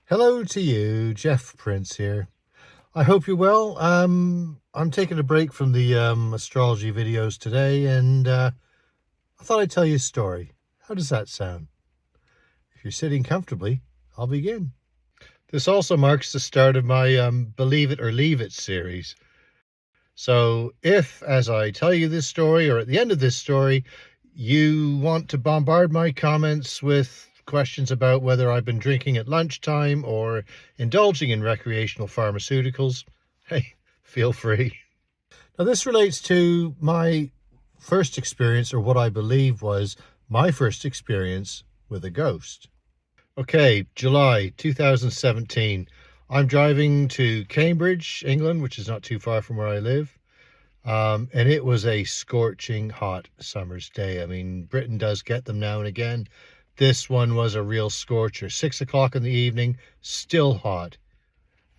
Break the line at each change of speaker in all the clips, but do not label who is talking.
Hello to you, Jeff Prince here. I hope you're well. I'm taking a break from the astrology videos today, and I thought I'd tell you a story. How does that sound? If you're sitting comfortably, I'll begin. This also marks the start of my Believe It or Leave It series. So if, as I tell you this story, or at the end of this story, you want to bombard my comments with questions about whether I've been drinking at lunchtime or indulging in recreational pharmaceuticals, hey, feel free. Now, this relates to my first experience, or what I believe was my first experience with a ghost. Okay, July 2017. I'm driving to Cambridge, England, which is not too far from where I live. And it was a scorching hot summer's day. I mean, Britain does get them now and again. This one was a real scorcher. 6 o'clock in the evening, still hot.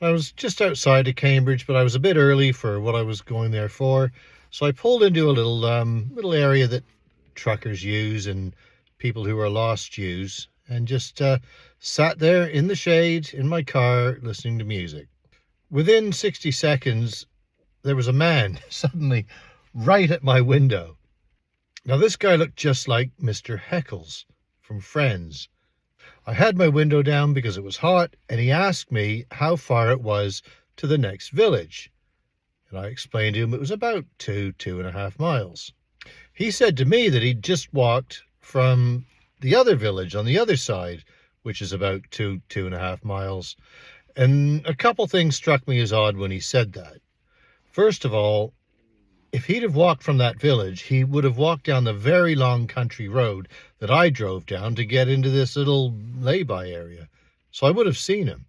I was just outside of Cambridge, but I was a bit early for what I was going there for. So I pulled into a little area that truckers use and people who are lost use, and just sat there in the shade in my car listening to music. Within 60 seconds, there was a man suddenly right at my window. Now, this guy looked just like Mr. Heckles from Friends. I had my window down because it was hot, and he asked me how far it was to the next village. And I explained to him it was about 2.5 miles. He said to me that he'd just walked from the other village on the other side, which is about 2.5 miles. And a couple things struck me as odd when he said that. First of all, if he'd have walked from that village, he would have walked down the very long country road that I drove down to get into this little lay-by area. So I would have seen him.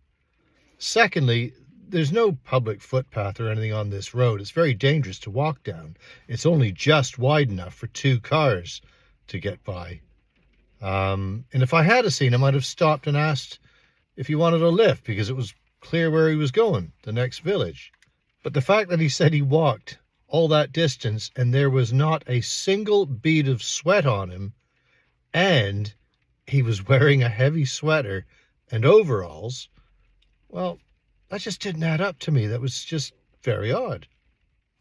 Secondly, there's no public footpath or anything on this road. It's very dangerous to walk down. It's only just wide enough for 2 cars to get by. And if I had seen him, I'd have stopped and asked if he wanted a lift, because it was clear where he was going, the next village. But the fact that he said he walked all that distance and there was not a single bead of sweat on him, and he was wearing a heavy sweater and overalls, well, that just didn't add up to me. That was just very odd.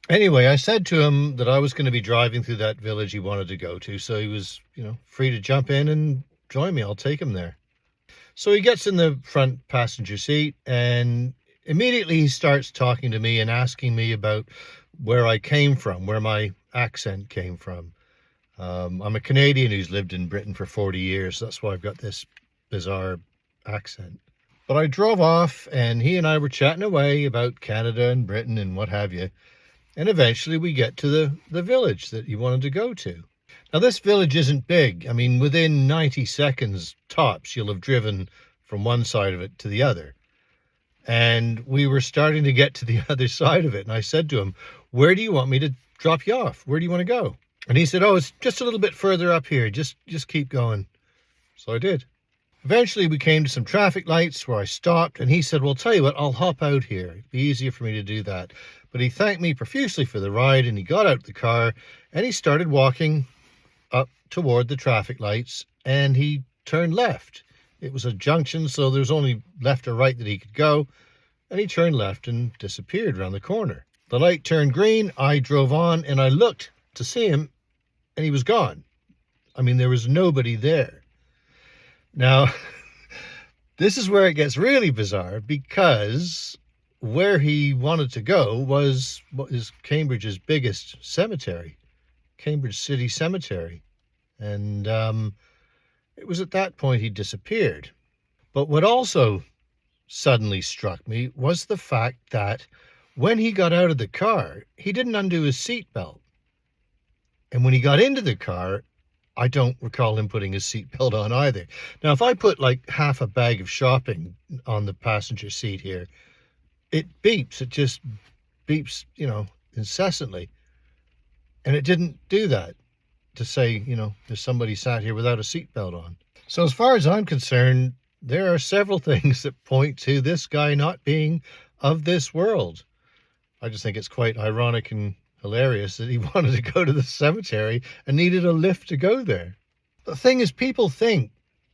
Anyway, I said to him that I was going to be driving through that village he wanted to go to, so he was, free to jump in and join me. I'll take him there. So he gets in the front passenger seat, and immediately he starts talking to me and asking me about where I came from, where my accent came from. I'm a Canadian who's lived in Britain for 40 years. So that's why I've got this bizarre accent. But I drove off, and he and I were chatting away about Canada and Britain and what have you. And eventually we get to the village that he wanted to go to. Now, this village isn't big. I mean, within 90 seconds tops, you'll have driven from one side of it to the other. And we were starting to get to the other side of it. And I said to him, where do you want me to drop you off? Where do you want to go? And he said, oh, it's just a little bit further up here. Just keep going. So I did. Eventually, we came to some traffic lights where I stopped. And he said, well, tell you what, I'll hop out here. It'd be easier for me to do that. But he thanked me profusely for the ride. And he got out the car and he started walking up toward the traffic lights. And he turned left. It was a junction, so there was only left or right that he could go. And he turned left and disappeared around the corner. The light turned green. I drove on and I looked to see him, and he was gone. I mean, there was nobody there. Now, this is where it gets really bizarre, because where he wanted to go was what is Cambridge's biggest cemetery, Cambridge City Cemetery. And it was at that point he disappeared. But what also suddenly struck me was the fact that when he got out of the car, he didn't undo his seatbelt. And when he got into the car, I don't recall him putting his seatbelt on either. Now, if I put like half a bag of shopping on the passenger seat here, it beeps. It just beeps, incessantly. And it didn't do that to say, there's somebody sat here without a seatbelt on. So as far as I'm concerned, there are several things that point to this guy not being of this world. I just think it's quite ironic and hilarious that he wanted to go to the cemetery and needed a lift to go there. The thing is, people think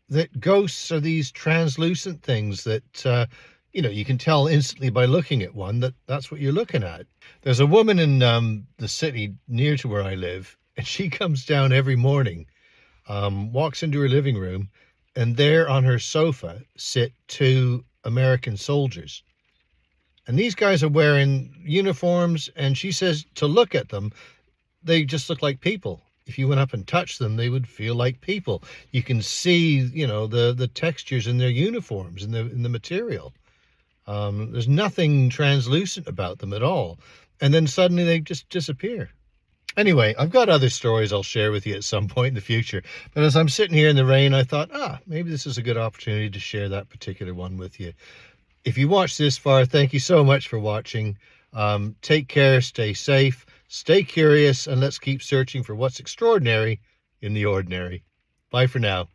that ghosts are these translucent things that, you can tell instantly by looking at one that that's what you're looking at. There's a woman in the city near to where I live, and she comes down every morning, walks into her living room, and there on her sofa sit two American soldiers. And these guys are wearing uniforms, and she says to look at them, they just look like people. If you went up and touched them, they would feel like people. You can see, the textures in their uniforms, in the material. There's nothing translucent about them at all. And then suddenly they just disappear. Anyway, I've got other stories I'll share with you at some point in the future. But as I'm sitting here in the rain, I thought, maybe this is a good opportunity to share that particular one with you. If you watched this far, thank you so much for watching. Take care, stay safe, stay curious, and let's keep searching for what's extraordinary in the ordinary. Bye for now.